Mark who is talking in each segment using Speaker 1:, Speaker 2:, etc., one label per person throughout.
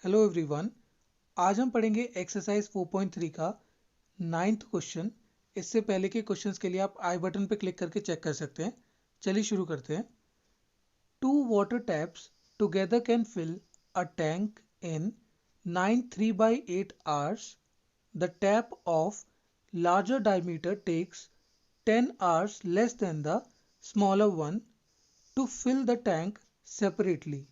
Speaker 1: Hello everyone. आज हम पढ़ेंगे एक्सरसाइज 4.3 का 9th क्वेश्चन। इससे पहले के क्वेश्चंस के लिए आप आई बटन पर क्लिक करके चेक कर सकते हैं। चलिए शुरू करते हैं। Two water taps together can fill a tank in 9 3/8 hours. The tap of larger diameter takes 10 hours less than the smaller one to fill the tank separately.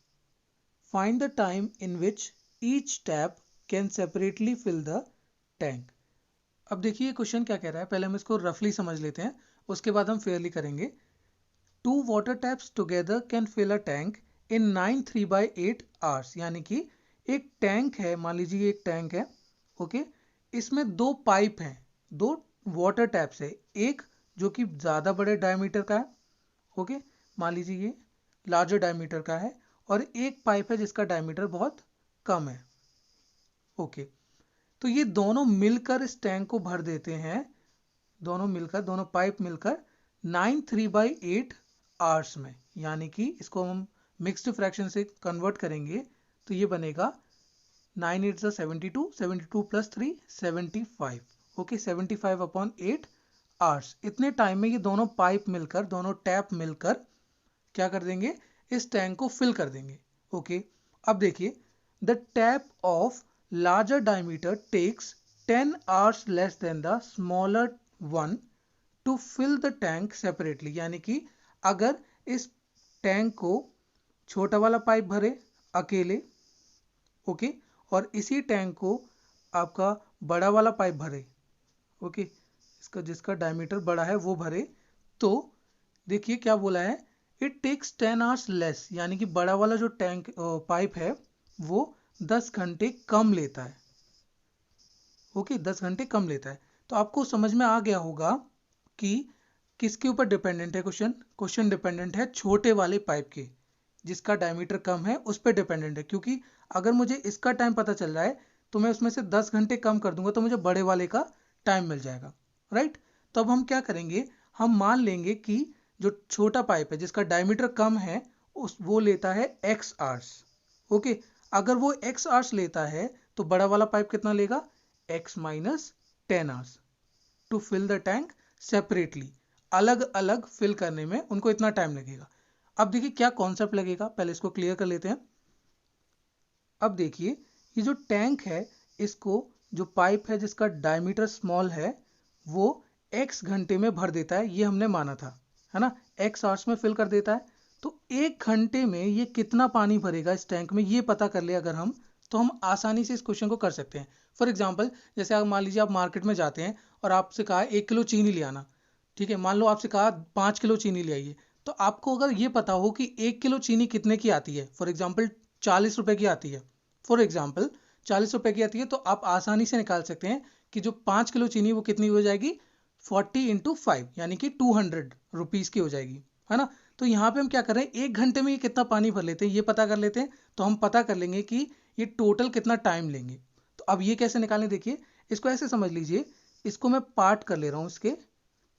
Speaker 1: Find the time in which each tap can separately fill the tank. अब देखिए question क्या कह रहा है, पहले हम इसको रफली समझ लेते हैं, उसके बाद हम फेयरली करेंगे। Two water taps together can fill a tank in 9 3/8 hours, यानी कि एक टैंक है, मान लीजिए एक टैंक है, ओके। इसमें दो पाइप हैं, दो वाटर टैप्स है, एक जो कि ज़्यादा बड़े डायमीटर का है, ओके, मान लीजिए ये लार्जर डायमीटर का है, और एक पाइप है जिसका डायमीटर बहुत कम है, ओके। तो ये दोनों मिलकर इस टैंक को भर देते हैं, दोनों पाइप मिलकर 9 3/8 आवर्स में, यानी कि इसको हम मिक्स्ड फ्रैक्शन से कन्वर्ट करेंगे तो ये बनेगा 9 8 72, 72 + 3 75, ओके, 75/8 आवर्स। इतने टाइम में ये दोनों पाइप मिलकर, दोनों टैप मिलकर क्या कर देंगे, इस टैंक को फिल कर देंगे, ओके। अब देखिए, the tap of larger diameter takes 10 hours less than the smaller one to fill the tank separately, यानी कि अगर इस टैंक को छोटा वाला पाइप भरे अकेले, ओके, और इसी टैंक को आपका बड़ा वाला पाइप भरे, ओके, इसका जिसका डायमीटर बड़ा है वो भरे, तो देखिए क्या बोला है, इट टेक्स 10 hours लेस, यानी कि बड़ा वाला जो टैंक पाइप है वो 10 घंटे कम लेता है, ओके, 10 घंटे कम लेता है। तो आपको समझ में आ गया होगा कि किसके ऊपर डिपेंडेंट है क्वेश्चन डिपेंडेंट है छोटे वाले पाइप के, जिसका डायमीटर कम है उस पर डिपेंडेंट है, क्योंकि अगर मुझे इसका टाइम पता चल रहा है तो मैं उसमें से 10 घंटे कम कर दूंगा तो मुझे बड़े वाले का टाइम मिल जाएगा, राइट। तो अब हम क्या करेंगे, हम मान लेंगे कि जो छोटा पाइप है जिसका डायमीटर कम है वो लेता है x आवर्स, ओके। अगर वो x आवर्स लेता है तो बड़ा वाला पाइप कितना लेगा, x - 10 hours to fill the tank separately, अलग अलग फिल करने में उनको इतना टाइम लगेगा। अब देखिए क्या कॉन्सेप्ट लगेगा, पहले इसको क्लियर कर लेते हैं। अब देखिए ये जो टैंक है, इसको जो पाइप है जिसका डायमीटर स्मॉल है वो x घंटे में भर देता है, ये हमने माना था, है ना, x आवर्स में फिल कर देता है। तो एक घंटे में ये कितना पानी भरेगा इस टैंक में, ये पता कर ले अगर हम, तो हम आसानी से इस क्वेश्चन को कर सकते हैं। फॉर एग्जाम्पल, जैसे आप मान लीजिए आप मार्केट में जाते हैं और आपसे कहा 1 किलो चीनी ले आना, ठीक है, मान लो आपसे कहा 5 किलो चीनी ले आइए, तो आपको अगर ये पता हो कि 1 किलो चीनी कितने की आती है, फॉर एग्जाम्पल 40 रुपए की आती है, फॉर एग्जाम्पल 40 रुपए की आती है, तो आप आसानी से निकाल सकते हैं कि जो 5 किलो चीनी वो कितनी हो जाएगी, 40 × 5, यानी कि 200 रुपीज़ की हो जाएगी, है ना। तो यहाँ पे हम क्या कर रहे हैं, एक घंटे में ये कितना पानी भर लेते हैं ये पता कर लेते हैं, तो हम पता कर लेंगे कि ये टोटल कितना टाइम लेंगे। तो अब ये कैसे निकालें, देखिए इसको ऐसे समझ लीजिए, इसको मैं पार्ट कर ले रहा हूँ इसके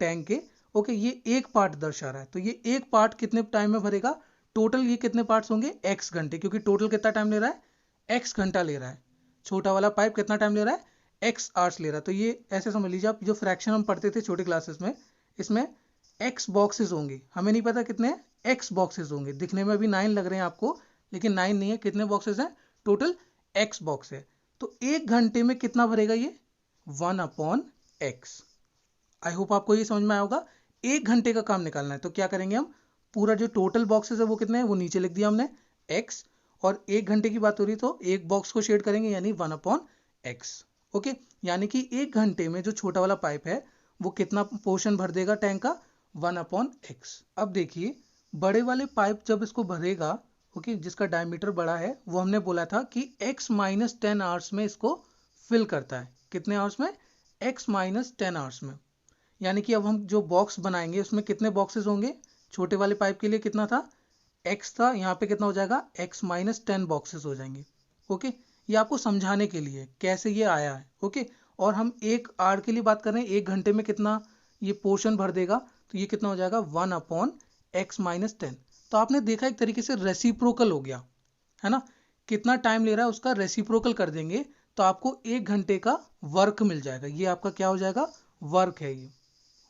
Speaker 1: टैंक के, ओके, ये एक पार्ट दर्शा रहा है, तो ये एक पार्ट कितने टाइम में भरेगा, टोटल ये कितने पार्ट्स होंगे, x घंटे, क्योंकि टोटल कितना टाइम ले रहा है, x घंटा ले रहा है। छोटा वाला पाइप कितना टाइम ले रहा है, x आवर्स ले रहा है। तो ये ऐसे समझ लीजिए आप, जो फ्रैक्शन हम पढ़ते थे छोटी क्लासेस में, इसमें x बॉक्सेस होंगे, हमें नहीं पता कितने x बॉक्सेस होंगे, दिखने में अभी 9 लग रहे हैं आपको, लेकिन 9 नहीं है, कितने बॉक्सेस हैं, टोटल x बॉक्स है। तो एक घंटे में कितना भरेगा ये, 1/x। आई होप आपको ये समझ में आया होगा। एक घंटे का काम निकालना है तो क्या करेंगे हम, पूरा जो टोटल बॉक्सेस है वो कितने हैं वो नीचे लिख दिया हमने x, और एक घंटे की बात हो रही तो एक बॉक्स को शेड करेंगे, यानी 1/x, ओके। यानी कि एक घंटे में जो छोटा वाला पाइप है वो कितना पोर्शन भर देगा टैंक का, 1/x। अब देखिए बड़े वाले पाइप जब इसको भरेगा, ओके, जिसका डायमीटर बड़ा है, वो हमने बोला था कि x - 10 आवर्स में इसको फिल करता है, कितने आवर्स में, x - 10 आवर्स में। यानी कि अब हम जो बॉक्स बनाएंगे उसमें कितने बॉक्सेस होंगे, छोटे वाले पाइप के लिए कितना था, x था, यहाँ पे कितना हो जाएगा, x - 10 बॉक्सेस हो जाएंगे, ओके। ये आपको समझाने के लिए कैसे ये आया है, ओके। और हम एक आवर के लिए बात कर रहे हैं, एक घंटे में कितना ये पोर्शन भर देगा, तो ये कितना हो जाएगा, 1/x - 10। तो आपने देखा एक तरीके से रेसिप्रोकल हो गया, है ना, कितना टाइम ले रहा है उसका रेसिप्रोकल कर देंगे तो आपको 1 घंटे का वर्क मिल जाएगा। ये आपका क्या हो जाएगा, वर्क है ये।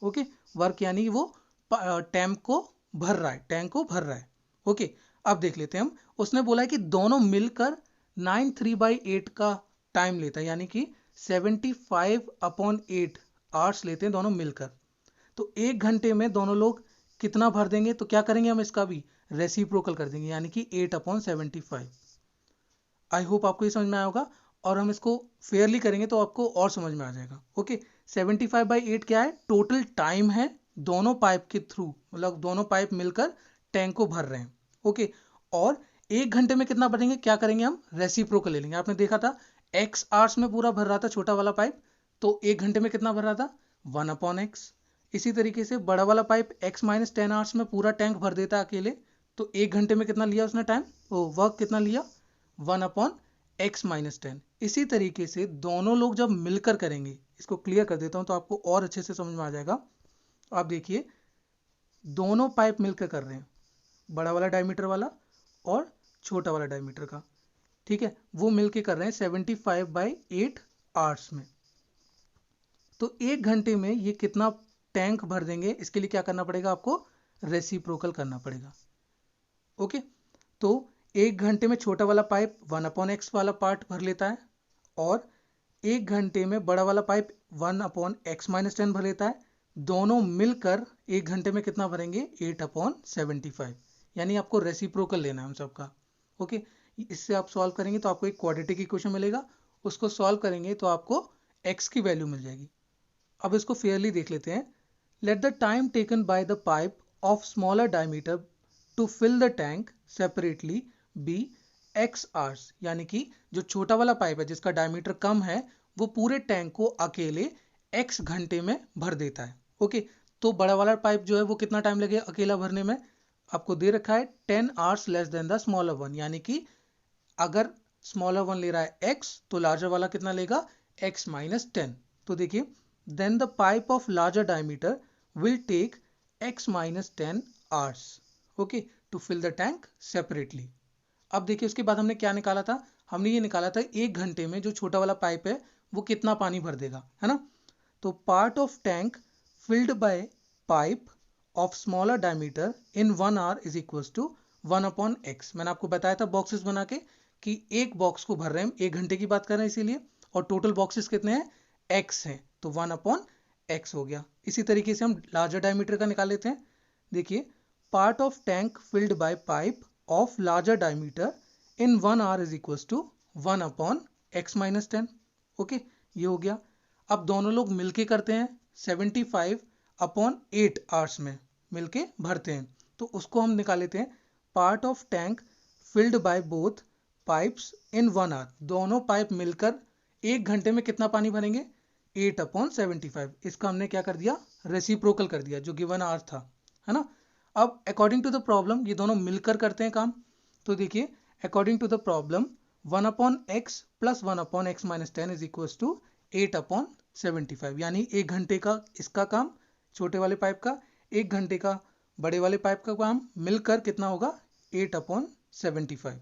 Speaker 1: ओके, वर्क यानी वो टैंक को भर रहा है, टैंक को भर रहा है। ओके, अब देख लेते हैं हम। उसने बोला है कि दोनों मिलकर 93/8 का टाइम लेता है, यानी कि 75/8 आवर्स लेते हैं दोनों मिलकर। तो 1 घंटे में दोनों लोग कितना भर देंगे, तो क्या करेंगे हम इसका भी रेसिप्रोकल कर देंगे, यानी कि 8/75। आई होप आपको ये समझ में आया होगा, और हम इसको फेयरली करेंगे तो आपको और समझ में आ जाएगा। ओके, 75/8 क्या है, टोटल टाइम है दोनों पाइप के थ्रू, मतलब दोनों पाइप मिलकर टैंक को भर रहे हैं। ओके, और 1 घंटे में कितना भरेंगे, क्या करेंगे हम रेसिप्रोकल ले लेंगे। आपने देखा था x आवर्स में पूरा भर रहा था छोटा वाला पाइप, तो 1 घंटे में कितना भर रहा था 1/x। इसी तरीके से बड़ा वाला पाइप x-10 आवर्स में पूरा टैंक भर देता है अकेले, तो 1 घंटे में कितना लिया उसने टाइम, वर्क कितना लिया 1/x-10। इसी तरीके से दोनों लोग जब मिलकर करेंगे, इसको क्लियर कर देता हूं तो आपको और अच्छे से समझ में आ जाएगा। आप देखिए, दोनों पाइप मिलकर कर रहे हैं, बड़ा वाला डायमीटर वाला और छोटा वाला डायमीटर का, ठीक है, वो मिलकर कर रहे हैं 75/8 आवर्स में। तो 1 घंटे में ये कितना टैंक भर देंगे, इसके लिए क्या करना पड़ेगा आपको, रेसिप्रोकल करना पड़ेगा। ओके, तो 1 घंटे में छोटा वाला पाइप 1/x वाला पार्ट भर लेता है, और 1 घंटे में बड़ा वाला पाइप 1/x-10 भर लेता है। दोनों मिलकर 1 घंटे में कितना भरेंगे 8/75, यानी आपको रेसिप्रोकल लेना है हम सबका। ओके, इससे आप सॉल्व करेंगे तो आपको एक क्वाड्रेटिक इक्वेशन मिलेगा, उसको सॉल्व करेंगे तो आपको x की वैल्यू मिल जाएगी। अब इसको फेयरली देख लेते हैं। Let the time taken by the pipe of smaller diameter to fill the tank separately be x hours, यानी कि जो छोटा वाला पाइप है जिसका डायमीटर कम है वो पूरे टैंक को अकेले x घंटे में भर देता है। ओके, तो बड़ा वाला पाइप जो है वो कितना टाइम लगेगा अकेला भरने में, आपको दे रखा है 10 hours less than the smaller one, यानी कि अगर स्मॉलर वन ले रहा है x तो लार्जर वाला कितना लेगा x-10। तो देखिए, then the pipe of larger diameter will take x-10 hours, okay, to fill the tank separately. अब देखिए उसके बाद हमने क्या निकाला था, हमने ये निकाला था 1 घंटे में जो छोटा वाला पाइप है वो कितना पानी भर देगा, है ना। तो part of tank filled by pipe of smaller diameter in 1 hour is equal to 1/x। मैंने आपको बताया था बॉक्सेस बना के कि एक बॉक्स को भर रहे हैं, 1 घंटे की बात कर रहे हैं इसीलिए, और टोटल बॉक्सेस कितने हैं x हैं, तो 1/x हो गया। इसी तरीके से हम लार्जर डायमीटर का निकाल लेते हैं। देखिए, part of tank filled by pipe of larger diameter in 1 hour is equal to 1/x-10। Okay, ये हो गया। अब दोनों लोग मिलके करते हैं 75/8 आवर्स में मिलके भरते हैं, तो उसको हम निकाल लेते हैं। Part of tank filled by both pipes in 1 hour, दोनों पाइप मिलकर 1 घंटे में कितना पानी भरेंगे 8/75। इसका हमने क्या कर दिया, रेसिप्रोकल कर दिया जो गिवन आवर था, है ना। अब अकॉर्डिंग टू द प्रॉब्लम ये दोनों मिलकर करते हैं काम, तो देखिए according to the problem 1/x plus 1/x-10 is equal to 8/75, यानी 1 घंटे का इसका काम छोटे वाले पाइप का, 1 घंटे का बड़े वाले पाइप का काम मिलकर कितना होगा 8/75।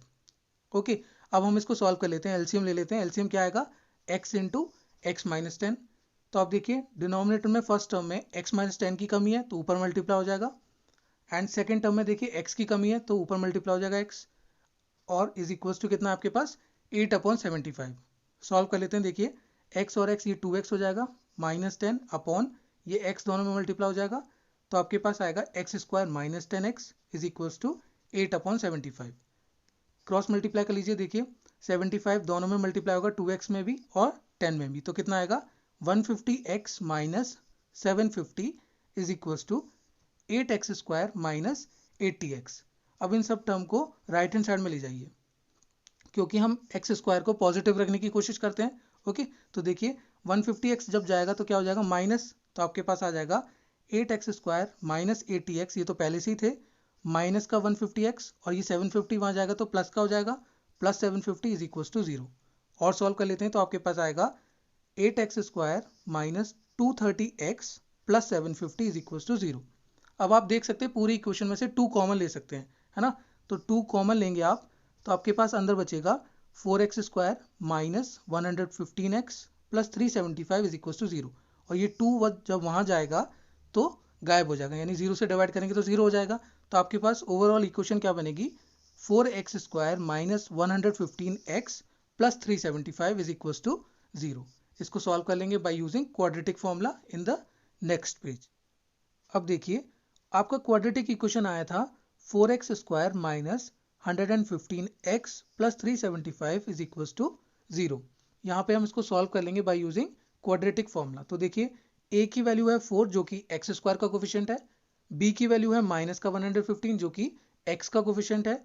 Speaker 1: ओके, अब हम इसको सॉल्व कर लेते हैं, एलसीएम ले लेते हैं। एलसीएम क्या आएगा, x इंटू x-10। तो आप देखिए डिनोमिनेटर में फर्स्ट टर्म में x-10 की कमी है तो ऊपर मल्टीप्लाई हो जाएगा, एंड सेकेंड टर्म में देखिए x की कमी है तो ऊपर मल्टीप्लाई हो जाएगा x, और इज इक्वल टू कितना आपके पास 8/75। सॉल्व कर लेते हैं। देखिए x और x ये 2x हो जाएगा, -10 अपॉन ये x दोनों में मल्टीप्लाई हो जाएगा, तो आपके पास आएगा x² - 10x is equal to 8/75। Cross multiply कर लीजिए, देखिए 75 दोनों में मल्टीप्लाई होगा 2x में भी और 10 में भी, तो कितना आएगा 150x - 750 is equal to 8x² - 80x। अब इन सब टर्म को राइट हैंड साइड में ले जाइए क्योंकि हम x² को पॉजिटिव रखने की कोशिश करते हैं। ओके, तो देखिए 150x जब जाएगा तो क्या हो जाएगा माइनस, तो आपके पास आ जाएगा 8x² - 80x, ये तो पहले से ही थे, माइनस का 150x और ये 750 वहां जाएगा तो प्लस का हो जाएगा, प्लस 750 इज इक्वल टू 0। और सॉल्व कर लेते हैं तो आपके पास आएगा 8x² - 230x plus 750 is equal to 0। अब आप देख सकते हैं पूरी इक्वेशन में से 2 कॉमन ले सकते हैं, है ना। तो 2 कॉमन लेंगे आप तो आपके पास अंदर बचेगा 4x square minus 115x plus 375 is equal to 0। और ये 2 जब वहाँ जाएगा तो गायब हो जाएगा, यानी 0 से डिवाइड करेंगे तो 0 हो जाएगा। तो आपके पास ओवरऑल इक्वेशन क्या बनेगी, 4x square minus 115x plus 375 is equal to 0। इसको सॉल्व कर लेंगे by using quadratic formula in the next page. अब देखिए आपका क्वाड्रेटिक इक्वेशन आया था 4x square minus 115x plus 375 is equal to 0। यहाँ पे हम इसको सॉल्व कर लेंगे बाय यूजिंग क्वाड्रेटिक फॉर्मूला। तो देखिए a की वैल्यू है 4 जो कि x स्क्वायर का कोफिशिएंट है, b की वैल्यू है माइनस का 115 जो कि x का कोफिशिएंट है,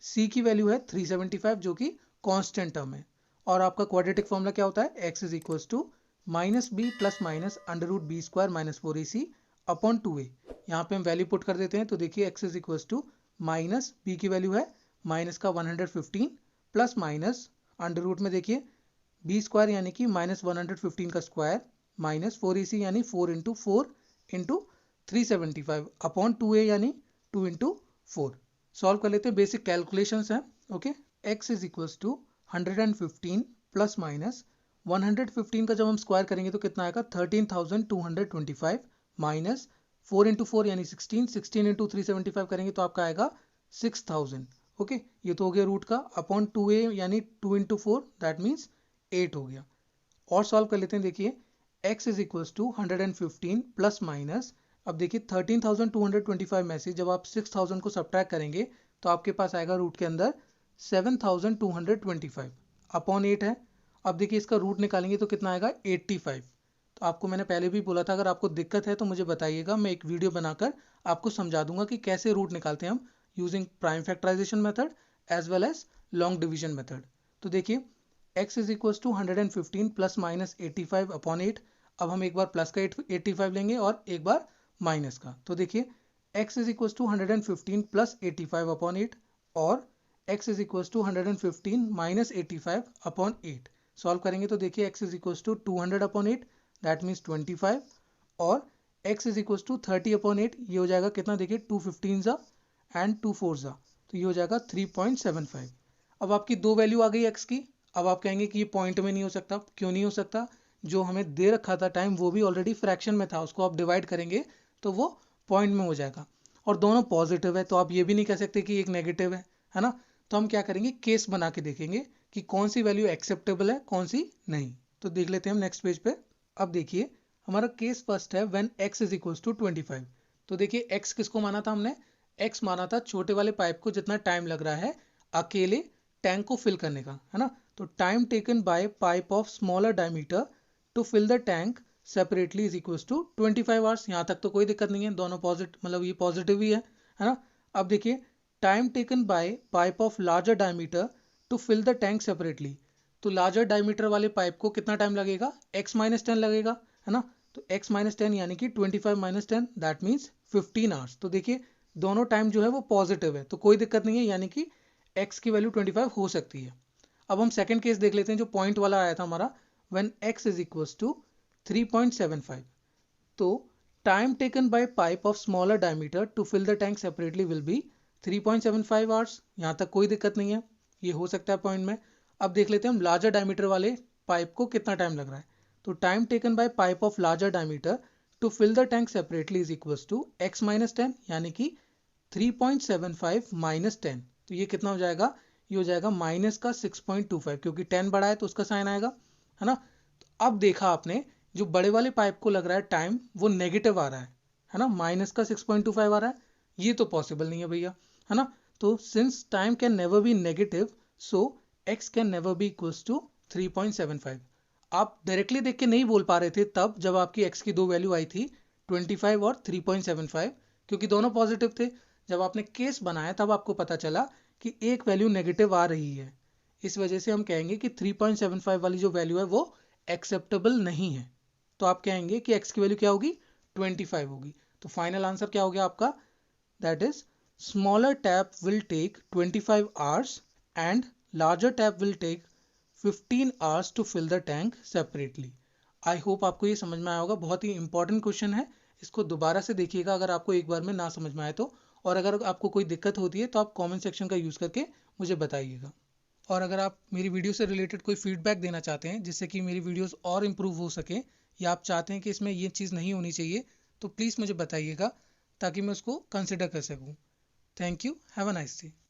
Speaker 1: c की वैल्यू है 375 जो कि कांस्टेंट टर्म है। और आपका क्वाड्रेटिक फॉर्मूला क्या होता है, x is equal to minus B plus minus under root B square minus 4ac upon 2a। यहाँ पे हम वैल्यू पुट कर देते हैं। तो देखिए x is equal to minus B की वैल्यू है माइनस का 115 प्लस माइनस अंडर रूट में देखिए बी स्क्वायर यानी कि माइनस 115 का स्क्वायर माइनस 4ac यानी 4 इंटू 4 इंटू 375 अपॉन 2a यानी 2 इंटू 4। सॉल्व कर लेते हैं, बेसिक कैलकुलेशंस हैं। Okay, x is equal to 115 plus minus 115 का जब हम स्क्वायर करेंगे तो कितना आएगा 13,225 माइनस 4 इंटू 4 यानी 16, 16 इंटू 375 करेंगे तो आपका आएगा 6,000। ओके, ये तो हो गया रूट का, अपॉन 2a यानी 2 इंटू 4 दैट मीन्स 8 हो गया। और सॉल्व कर लेते हैं, देखिए x is equal to 115 plus minus, अब देखिए 13,225 में से जब आप 6,000 को सब्ट्रैक्ट करेंगे तो आपके पास आएगा रूट के अंदर 7,225 अपॉन 8 है। अब देखिए इसका रूट निकालेंगे तो कितना आएगा 85। तो आपको मैंने पहले भी बोला था अगर आपको दिक्कत है तो मुझे बताइएगा, मैं एक वीडियो बनाकर आपको समझा दूंगा कि कैसे रूट निकालते हैं हम using prime factorisation method as well as long division method. तो देखिए x is equal to 115 plus minus 85 upon 8। अब हम एक बार प्लस का 85 लेंगे और एक बार माइनस का। तो देखिए x is equal to 115 plus 85 upon 8 और x is equal to 115 minus 85 upon 8। Solve करेंगे तो देखिए x is equal to 200 upon 8 that means 25 और x is equal to 30 upon 8 ये हो जाएगा कितना, देखिए 2 15 जा एंड 2 4 जा तो ये हो जाएगा 3.75। अब आपकी दो वैल्यू आ गई x की। अब आप कहेंगे कि ये पॉइंट में नहीं हो सकता, क्यों नहीं हो सकता, जो हमें दे रखा था टाइम वो भी ऑलरेडी फ्रैक्शन में था, उसको आप डिवाइड करेंगे तो वो पॉइंट में हो जाएगा और दोनों पॉजिटिव है। तो आप ये भी नहीं कह सकते कि एक नेगेटिव है ना। तो हम क्या करेंगे, केस बना के देखेंगे कि कौन सी वैल्यू एक्सेप्टेबल है कौन सी नहीं। तो देख लेते हैं हम नेक्स्ट पेज पे। अब देखिए हमारा केस फर्स्ट है when x is equal to 25। तो देखिए x किसको माना था हमने, x माना था छोटे वाले पाइप को जितना टाइम लग रहा है अकेले टैंक को फिल करने का, है ना। तो time taken by pipe of smaller diameter to fill the tank separately is equal to 25 hours. यहाँ तक तो कोई दिक्कत नहीं है, दोनों पॉजिटिव, मतलब ये पॉजिटिव ही है ना। अब देखिए time taken by pipe of larger diameter to fill the tank separately. तो लार्जर डायमीटर वाले पाइप को कितना टाइम लगेगा, x माइनस 10 लगेगा, है ना। तो x माइनस 10 यानी कि 25 माइनस 10 दैट मीन्स 15 आवर्स। तो देखिए दोनों टाइम जो है वो पॉजिटिव है तो कोई दिक्कत नहीं है, यानी कि x की वैल्यू 25 हो सकती है। अब हम सेकंड केस देख लेते हैं जो पॉइंट वाला आया था हमारा, when x is equal to 3.75। तो time taken by pipe of smaller diameter to fill the tank separately will be 3.75 hours. यहाँ तक कोई दिक्कत नहीं है, ये हो सकता है पॉइंट में। अब देख लेते हैं हम लार्जर डायमीटर वाले पाइप को कितना टाइम लग रहा है। तो time taken by pipe of larger diameter to fill the tank separately is equal to x minus 10 यानी कि 3.75 माइनस 10। तो ये कितना हो जाएगा, ये हो जाएगा माइनस का 6.25 क्योंकि 10 बड़ा है तो उसका साइन आएगा, है ना। तो अब देखा आपने जो बड़े वाले पाइप को लग रहा है टाइम वो नेगेटिव आ रहा है ना, माइनस का 6.25 आ रहा है, ये तो पॉसिबल नहीं है भैया, है ना। तो since time can never be negative so x can never be equals to 3.75। आप डायरेक्टली देख के नहीं बोल पा रहे थे तब जब आपकी x की दो वैल्यू आई थी 25 और 3.75 क्योंकि दोनों पॉजिटिव थे। जब आपने केस बनाया तब आपको पता चला कि एक वैल्यू नेगेटिव आ रही है, इस वजह से हम कहेंगे कि 3.75 वाली जो वैल्यू है वो एक्सेप्टेबल नहीं है। तो आप कहेंगे कि x की वैल्यू क्या होगी, 25 होगी। तो फाइनल आंसर क्या हो गया आपका, that is smaller tap will take 25 hours and larger tap will take 15 hours to fill the tank separately. I hope आपको ये समझ में आया होगा, बहुत ही इंपॉर्टेंट क्वेश्चन है, इसको दोबारा से देखिएगा अगर आपको एक बार में ना समझ में आए तो। और अगर आपको कोई दिक्कत होती है तो आप कमेंट सेक्शन का यूज़ करके मुझे बताइएगा। और अगर आप मेरी वीडियो से रिलेटेड कोई फीडबैक देना चाहते हैं जिससे कि मेरी वीडियोस और इम्प्रूव हो सके, या आप चाहते हैं कि इसमें ये चीज़ नहीं होनी चाहिए, तो प्लीज़ मुझे बताइएगा ताकि मैं उसको कंसिडर कर सकूँ। Thank you, have a nice day.